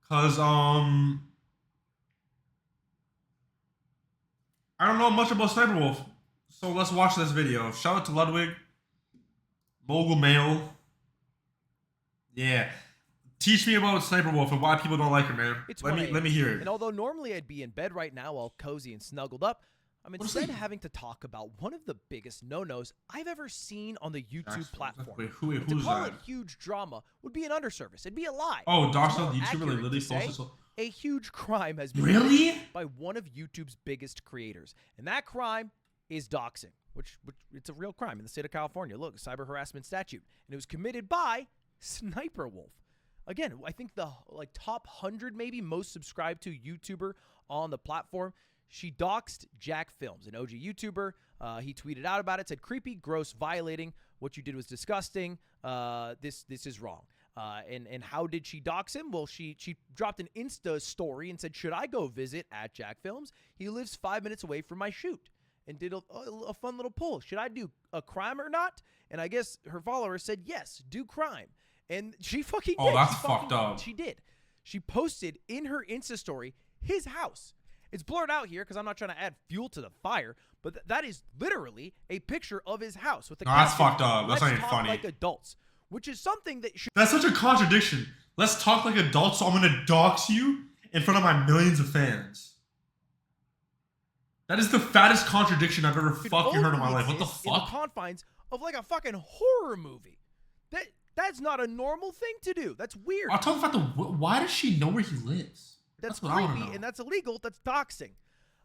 Cause I don't know much about Sniper Wolf, so let's watch this video. Shout out to Ludwig, Mogul Mail. Yeah, teach me about Sniper Wolf and why people don't like her, man. Let me hear it. And although normally I'd be in bed right now all cozy and snuggled up, I'm instead having to talk about one of the biggest no-nos I've ever seen on the YouTube platform. Wait, who's to call that? it huge drama would be an underservice. It'd be a lie. Oh, Darcel, the YouTuber, like literally say, a huge crime has been really committed by one of YouTube's biggest creators, and that crime is doxing, which it's a real crime in the state of California. Look, cyber harassment statute, and it was committed by Sniper Wolf. Again, I think the top 100 maybe most subscribed to YouTuber on the platform. She doxed Jack Films, an OG YouTuber. He tweeted out about it, said, "Creepy, gross, violating. What you did was disgusting. This is wrong." And how did she dox him? Well, she dropped an Insta story and said, "Should I go visit at Jack Films? He lives 5 minutes away from my shoot." And did a fun little poll. Should I do a crime or not? And I guess her followers said, yes, do crime. And she fucking did. Oh, that's fucked up. She did. She posted in her Insta story his house. It's blurred out here because I'm not trying to add fuel to the fire, but that is literally a picture of his house with the that's fucked up. That's not even funny. Like adults, which is something that should. That's such a contradiction. Let's talk like adults, so I'm gonna dox you in front of my millions of fans. That is the fattest contradiction I've ever fucking heard in my life. What the fuck? In the confines of like a fucking horror movie. That's not a normal thing to do. That's weird. I'll talk about why does she know where he lives? That's creepy, and that's illegal. That's doxing.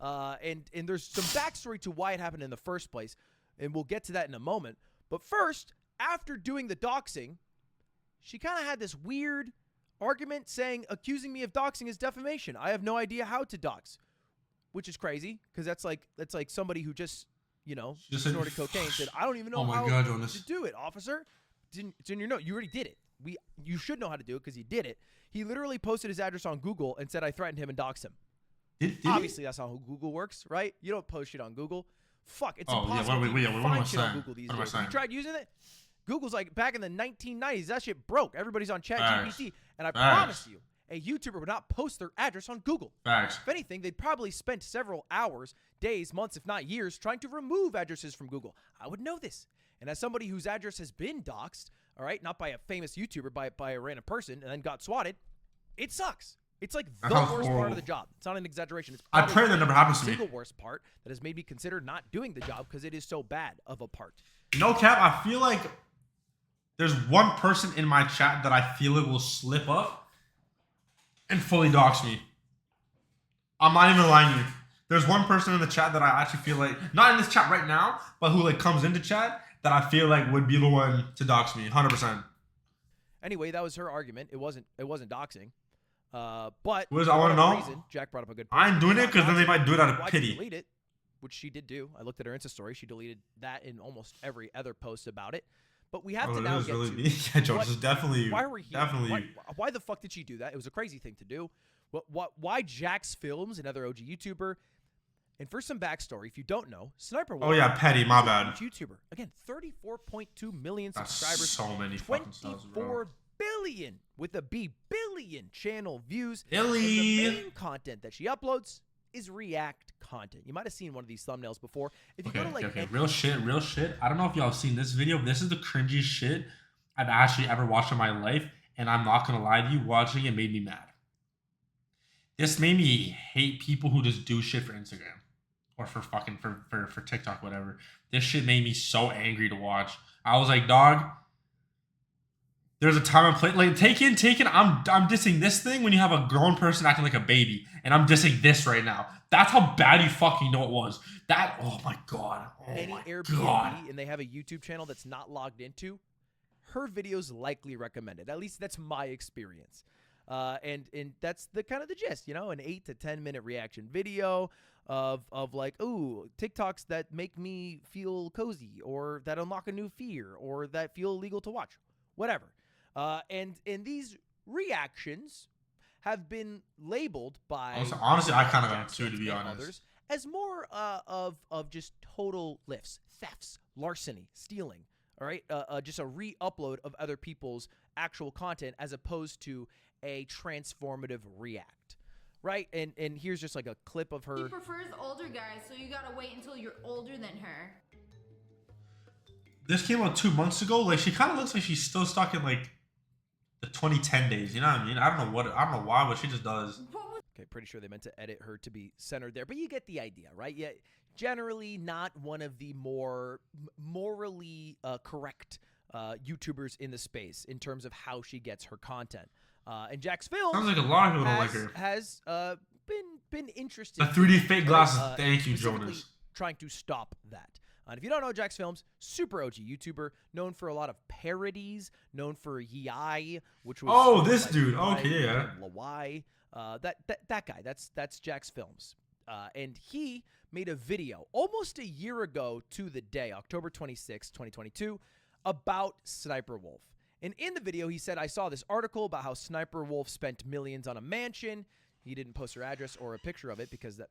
And there's some backstory to why it happened in the first place, and we'll get to that in a moment. But first, after doing the doxing, she kind of had this weird argument accusing me of doxing is defamation. I have no idea how to dox, which is crazy because that's like somebody who just snorted cocaine and said, "I don't even know how to do it, officer." It's in your note. You already did it. You should know how to do it because he did it. He literally posted his address on Google and said, "I threatened him and doxed him." Obviously, that's not how Google works, right? You don't post shit on Google. Fuck, it's impossible to find shit on Google these days. You tried using it? Google's like back in the 1990s. That shit broke. Everybody's on ChatGPT, and I promise you, a YouTuber would not post their address on Google. Facts. If anything, they'd probably spent several hours, days, months, if not years, trying to remove addresses from Google. I would know this. And as somebody whose address has been doxed, all right, not by a famous YouTuber, by a random person, and then got swatted, it sucks. It's like the worst part of the job. It's not an exaggeration. It's I pray that never happens to me. The single worst part that has made me consider not doing the job because it is so bad of a part. No cap, I feel like there's one person in my chat that I feel it will slip up and fully dox me. I'm not even lying to you. There's one person in the chat that I actually feel like, not in this chat right now, but who like comes into chat that I feel like would be the one to dox me, 100%. Anyway, that was her argument. It wasn't doxing. But I want to know. Jack brought up a good point. I ain't doing it because then they might do it out of pity. Delete it, which she did do. I looked at her Insta story. She deleted that in almost every other post about it. But we have to now get to yeah, George, this is definitely why are we here? Definitely. Why the fuck did she do that? It was a crazy thing to do. Why Jack's Films, another OG YouTuber? And for some backstory, if you don't know, Sniper Wolf. Oh yeah, petty, my bad. YouTuber again, 34.2 million subscribers. That's so many. 24 billion with a B billion channel views. Billy. And the main content that she uploads is react content. You might have seen one of these thumbnails before. If you go to like real shit. I don't know if y'all have seen this video. This is the cringiest shit I've actually ever watched in my life, and I'm not gonna lie to you. Watching it made me mad. This made me hate people who just do shit for Instagram. Or for fucking for TikTok, whatever. This shit made me so angry to watch. I was like, dog, there's a time and place. Like, take in. I'm dissing this thing when you have a grown person acting like a baby, and I'm dissing this right now. That's how bad you fucking know it was. That, oh my god. Any Airbnb and they have a YouTube channel that's not logged into, her videos likely recommended. At least that's my experience. And that's the kind of the gist, an 8 to 10 minute reaction video of like, ooh, TikToks that make me feel cozy or that unlock a new fear or that feel illegal to watch, whatever. And these reactions have been labeled by honestly I kind of got too, to be honest, others as more of just total lifts, thefts, larceny, stealing. All right, just a re-upload of other people's actual content as opposed to a transformative react, right? And here's just like a clip of her. She prefers older guys, so you gotta wait until you're older than her. This came out 2 months ago. Like, she kind of looks like she's still stuck in like the 2010 days. You know what I mean? I don't know why, but she just does. Okay, pretty sure they meant to edit her to be centered there, but you get the idea, right? Yeah, generally not one of the more morally correct YouTubers in the space in terms of how she gets her content. And Jax Films Sounds like a lot of people don't like her. Has been interested. The 3D fake glasses. Right? Thank you, Specifically Jonas. Trying to stop that. And if you don't know Jax Films, super OG YouTuber, known for a lot of parodies, known for Yi, which was this dude. Okay, yeah. Lawai. That guy. That's Jax Films. And he made a video almost a year ago to the day, October 26, 2022, about SSniperwolf. And in the video, he said, I saw this article about how SSniperwolf spent millions on a mansion. He didn't post her address or a picture of it because that,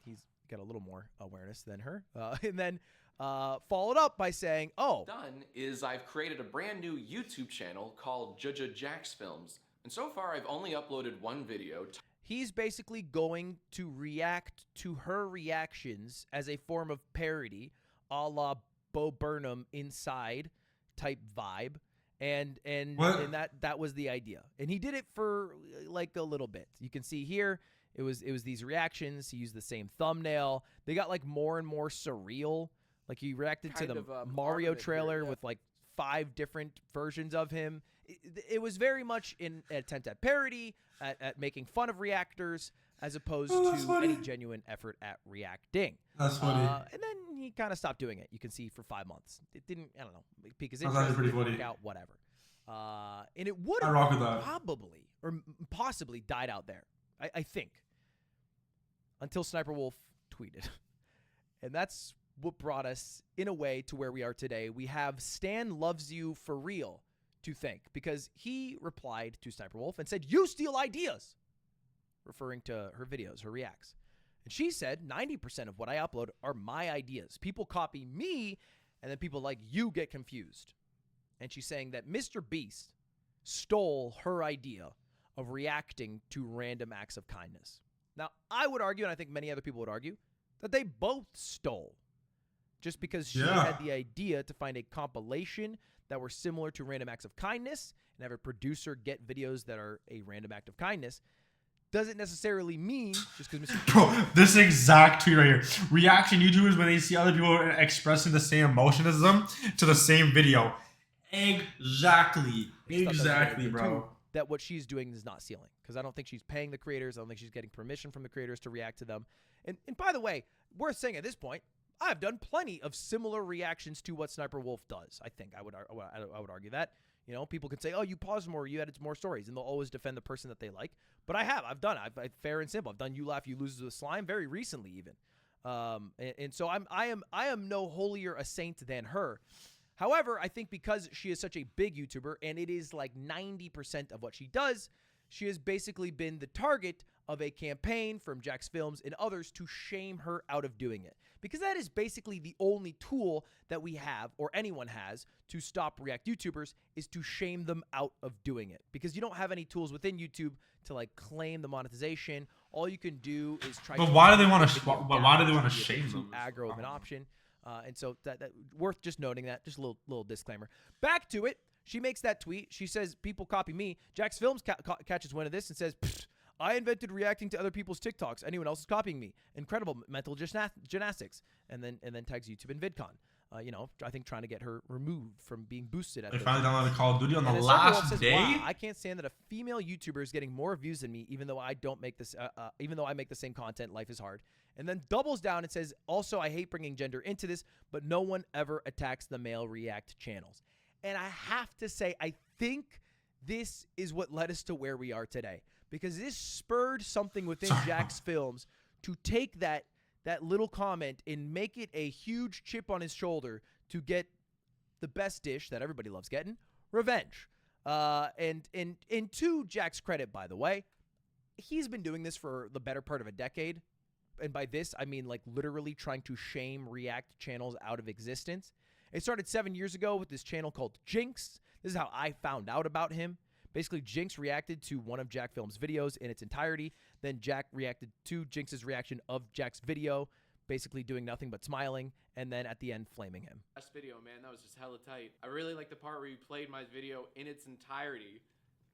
he's got a little more awareness than her. And then followed up by saying, done is I've created a brand new YouTube channel called Jax Films. And so far, I've only uploaded one video. He's basically going to react to her reactions as a form of parody, a la Bo Burnham Inside type vibe. And that was the idea. And he did it for like a little bit. You can see here, it was these reactions. He used the same thumbnail. They got like more and more surreal. Like he reacted to the Mario trailer with like 5 different versions of him. It was very much an attempt at parody, at making fun of reactors, as opposed to any genuine effort at reacting. That's funny. And then he kind of stopped doing it. You can see for 5 months. It didn't, I don't know, pique his That's interest, pretty didn't funny. work out, whatever. And it would I rock with have that. probably or possibly died out there, I think, until SSniperwolf tweeted. And that's what brought us, in a way, to where we are today. We have Stan Loves You for real to thank, because he replied to SSniperwolf and said, "You steal ideas," referring to her videos, her reacts. And she said, 90% of what I upload are my ideas. People copy me, and then people like you get confused. And she's saying that Mr. Beast stole her idea of reacting to random acts of kindness. Now, I would argue, and I think many other people would argue, that they both stole. Just because she had the idea to find a compilation that were similar to random acts of kindness and have a producer get videos that are a random act of kindness doesn't necessarily mean just because Mr. Bro, this exact tweet right here. Reaction YouTubers, when they see other people expressing the same emotion as them to the same video. Exactly, bro. That what she's doing is not stealing, because I don't think she's paying the creators. I don't think she's getting permission from the creators to react to them. And by the way, worth saying at this point, I've done plenty of similar reactions to what SSniperwolf does. I think I would argue that. People can say, "Oh, you paused more, you added more stories," and they'll always defend the person that they like. But I've done it. I've fair and simple. I've done You Laugh, You Lose with Slime very recently, even. And so I am no holier a saint than her. However, I think because she is such a big YouTuber, and it is like 90% of what she does, she has basically been the target of a campaign from Jax Films and others to shame her out of doing it. Because that is basically the only tool that we have, or anyone has, to stop React YouTubers, is to shame them out of doing it. Because you don't have any tools within YouTube to like claim the monetization. All you can do is try. But why do they want to? Why do they want to shame them? Aggro of an option. And so that worth just noting that. Just a little disclaimer. Back to it. She makes that tweet. She says, "People copy me." Jax Films catches wind of this and says, "I invented reacting to other people's TikToks. Anyone else is copying me. Incredible mental gymnastics." And then tags YouTube and VidCon. I think trying to get her removed from being boosted. They finally downloaded Call of Duty on the and last says, day. "Wow, I can't stand that a female YouTuber is getting more views than me, even though I don't make this. Even though I make the same content, life is hard." And then doubles down and says, "Also, I hate bringing gender into this, but no one ever attacks the male React channels." And I have to say, I think this is what led us to where we are today, because this spurred something within Jax Films to take that little comment and make it a huge chip on his shoulder to get the best dish that everybody loves getting, revenge. And to Jack's credit, by the way, he's been doing this for the better part of a decade. And by this, I mean like literally trying to shame React channels out of existence. It started 7 years ago with this channel called Jinx This is how I found out about him. Basically, Jinx reacted to one of Jack Films' videos in its entirety. Then Jack reacted to Jinx's reaction of Jack's video, basically doing nothing but smiling, and then at the end, flaming him. Last video, man, that was just hella tight. I really like the part where you played my video in its entirety.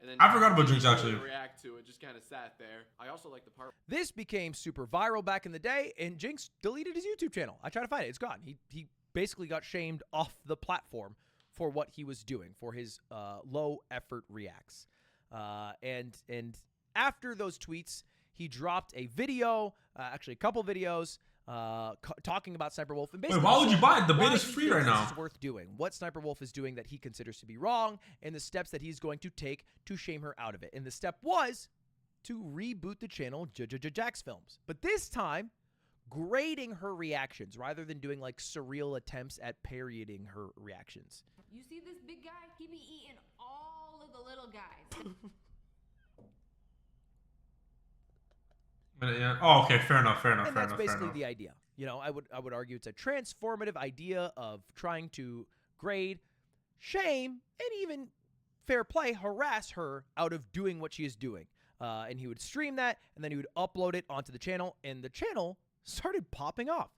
And then I forgot about Jinx, didn't actually. really react to it, just kind of sat there. I also like the part. This became super viral back in the day, and Jinx deleted his YouTube channel. I tried to find it. It's gone. He basically got shamed off the platform for what he was doing, for his low-effort reacts. And after those tweets, he dropped a video, actually a couple videos, talking about SSSniperwolf. And basically, why would you buy it? The why beta's he free thinks right now. This is worth doing. What SSSniperwolf is doing that he considers to be wrong, and the steps that he's going to take to shame her out of it. And the step was to reboot the channel Jack's Films. But this time, grading her reactions rather than doing like surreal attempts at parodying her reactions. You see this big guy? He be eating all of the little guys. Yeah. Oh, okay. Fair enough. And that's basically the idea. You know, I would argue it's a transformative idea of trying to grade, shame, and even fair play, harass her out of doing what she is doing. And he would stream that, and then he would upload it onto the channel, and the channel started popping off.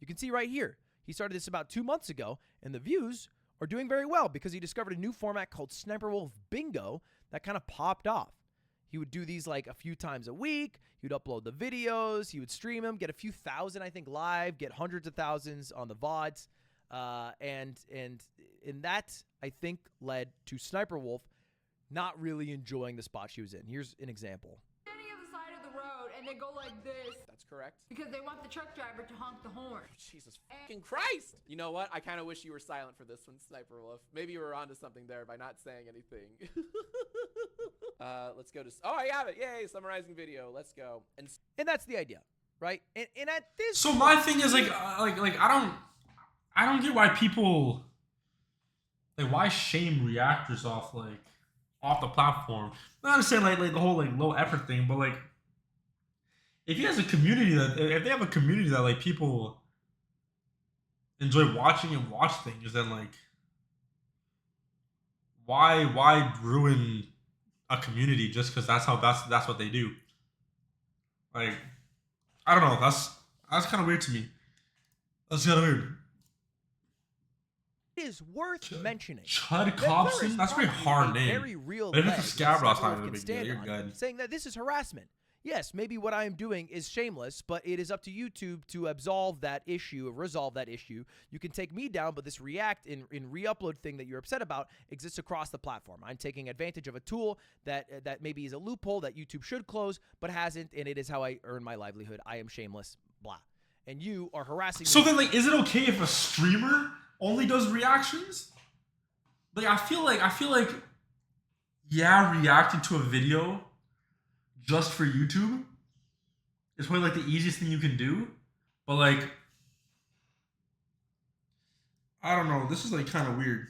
You can see right here. He started this about 2 months ago, and the views are doing very well because he discovered a new format called SSSniperwolf Bingo that kind of popped off. He would do these like a few times a week. He would upload the videos. He would stream them, get a few thousand, I think, live, get hundreds of thousands on the VODs. And that, I think, led to SSSniperwolf not really enjoying the spot she was in. Here's an example. Standing on the side of the road and they go like this That's correct. because they want the truck driver to honk the horn. Jesus fucking Christ! You know what? I kind of wish you were silent for this one, SSSniperwolf. Maybe you were onto something there by not saying anything. Let's go to. Oh, I have it! Yay! Summarizing video. Let's go. And that's the idea, right? And at this. So my thing is like I don't get why people why shame reactors off the platform. Not understand like the whole like low effort thing, but like if he has a community if they have a community that like people enjoy watching and watch things, then like why ruin a community just because that's what they do? Like I don't know. That's kind of weird to me. That's kind of weird. It is worth mentioning. Chud Cobson? That's a very hard name. Very real. Maybe it's a scab last time. You're good. Saying that this is harassment. Yes, maybe what I am doing is shameless, but it is up to YouTube to absolve that issue, or resolve that issue. You can take me down, but this react in re-upload thing that you're upset about exists across the platform. I'm taking advantage of a tool that maybe is a loophole that YouTube should close, but hasn't, and it is how I earn my livelihood. I am shameless, blah. And you are harassing me. So then, like, is it okay if a streamer only does reactions? Like, I feel like, yeah, reacting to a video just for YouTube is probably like the easiest thing you can do, but like, I don't know. This is like kind of weird.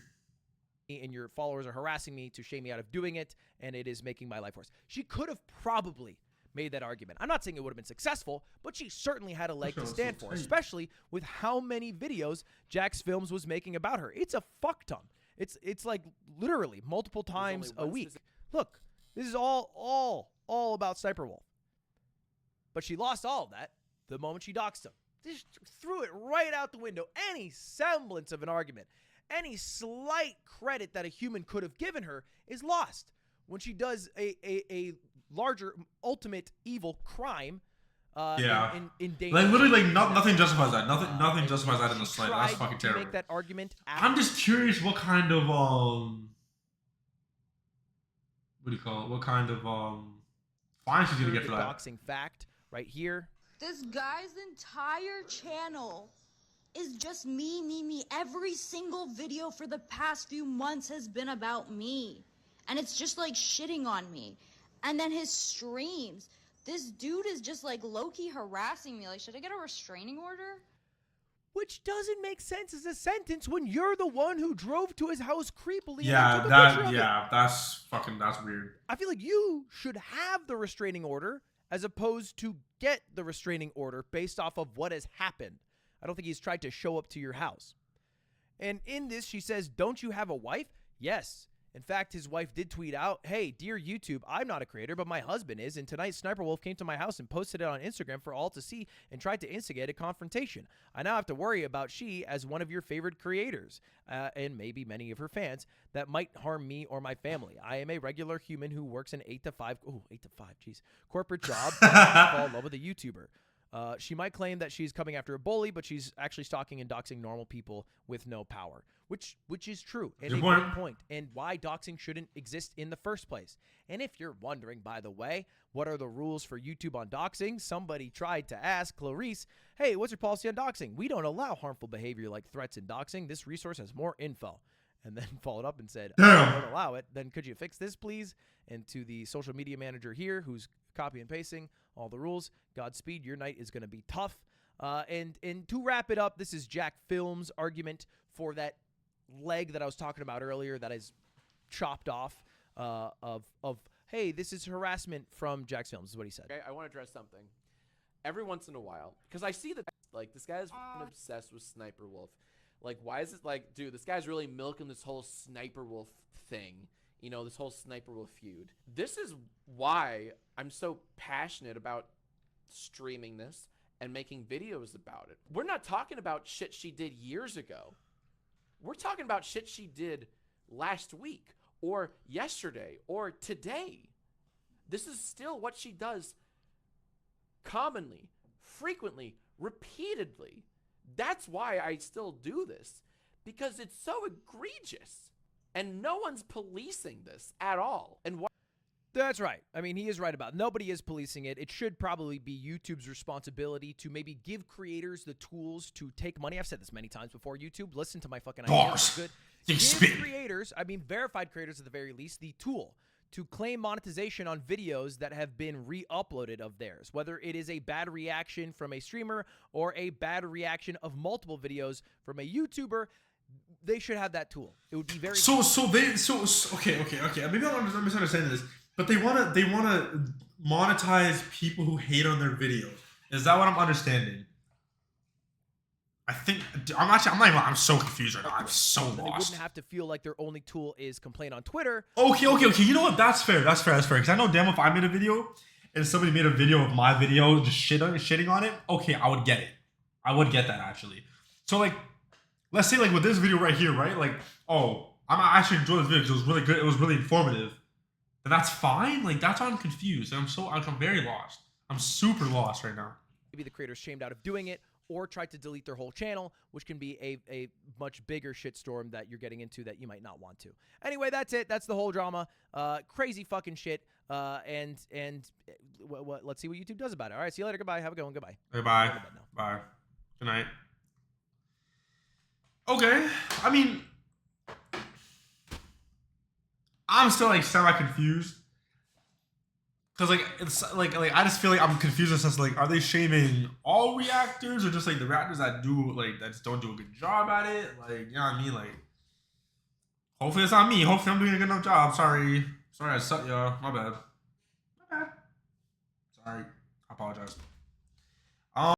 And your followers are harassing me to shame me out of doing it, and it is making my life worse. She could have probably made that argument. I'm not saying it would have been successful, but she certainly had a leg to stand for, especially with how many videos Jack's Films was making about her. It's a fuck ton. It's like literally multiple times a week. Look, this is all about SSSniperwolf. But she lost all of that the moment she doxed him. Just threw it right out the window. Any semblance of an argument, any slight credit that a human could have given her is lost when she does a larger, ultimate evil crime. In danger. Like literally, like nothing justifies that. Nothing justifies that in the slightest. That's fucking terrible. Make that argument. I'm just curious what kind of what do you call it? What kind of fine she's gonna get for that? Doxing fact right here. This guy's entire channel is just me. Every single video for the past few months has been about me. And it's just like shitting on me. And then his streams. This dude is just like low-key harassing me. Like, should I get a restraining order? Which doesn't make sense as a sentence when you're the one who drove to his house creepily. Yeah, that's weird. I feel like you should have the restraining order as opposed to get the restraining order based off of what has happened. I don't think he's tried to show up to your house. And in this, she says, "Don't you have a wife?" Yes. In fact, his wife did tweet out, "Hey, dear YouTube, I'm not a creator, but my husband is, and tonight SniperWolf came to my house and posted it on Instagram for all to see and tried to instigate a confrontation. I now have to worry about she as one of your favorite creators, and maybe many of her fans, that might harm me or my family. I am a regular human who works an 8 to 5, jeez, corporate job, and fall in love with a YouTuber. She might claim that she's coming after a bully, but she's actually stalking and doxing normal people with no power," which is true and a great point, and why doxing shouldn't exist in the first place. And if you're wondering, by the way, what are the rules for YouTube on doxing? Somebody tried to ask Clarice, "Hey, what's your policy on doxing? We don't allow harmful behavior like threats in doxing. This resource has more info." And then followed up and said, "Oh, I don't allow it. Then could you fix this, please?" And to the social media manager here, who's copy and pasting all the rules, Godspeed, your night is going to be tough. And to wrap it up, this is Jack Films' argument for that leg that I was talking about earlier that is chopped off of hey, this is harassment from Jack's Films, is what he said. Okay, I want to address something. Every once in a while, because I see that, like, this guy's obsessed with SniperWolf. Like, why is it like, dude, this guy's really milking this whole SniperWolf thing, you know, this whole SniperWolf feud. This is why I'm so passionate about streaming this and making videos about it. We're not talking about shit she did years ago. We're talking about shit she did last week or yesterday or today. This is still what she does commonly, frequently, repeatedly. That's why I still do this, because it's so egregious and no one's policing this at all. And why? That's right. I mean, he is right about it. Nobody is policing it. It should probably be YouTube's responsibility to maybe give creators the tools to take money. I've said this many times before. YouTube, listen to my fucking ideas. Good. Give creators, I mean verified creators at the very least, the tool to claim monetization on videos that have been re-uploaded of theirs, whether it is a bad reaction from a streamer or a bad reaction of multiple videos from a YouTuber. They should have that tool. It would be very okay. Maybe I'm misunderstanding this, but they wanna monetize people who hate on their videos. Is that what I'm understanding? I think I'm so confused right now. I'm so lost. They wouldn't have to feel like their only tool is complain on Twitter. Okay. You know what? That's fair. Because I know damn if I made a video and somebody made a video of my video just shitting on it. Okay, I would get it. I would get that actually. So like, let's say like with this video right here, right? Like, oh, I actually enjoyed this video because it was really good. It was really informative. Then that's fine. Like that's why I'm confused. And I'm very lost. I'm super lost right now. Maybe the creator's shamed out of doing it, or tried to delete their whole channel, which can be a much bigger shitstorm that you're getting into that you might not want to. Anyway, that's it. That's the whole drama. Crazy fucking shit. And let's see what YouTube does about it. All right, see you later. Goodbye. Have a good one. Goodbye. Bye. Bye. Good night. Okay. I mean, I'm still like semi-confused. Cause like it's like I just feel like I'm confused in the sense like, are they shaming all reactors or just like the reactors that just don't do a good job at it? Like, you know what I mean? Like, hopefully it's not me. Hopefully I'm doing a good enough job. Sorry I suck, y'all. My bad. Sorry. I apologize.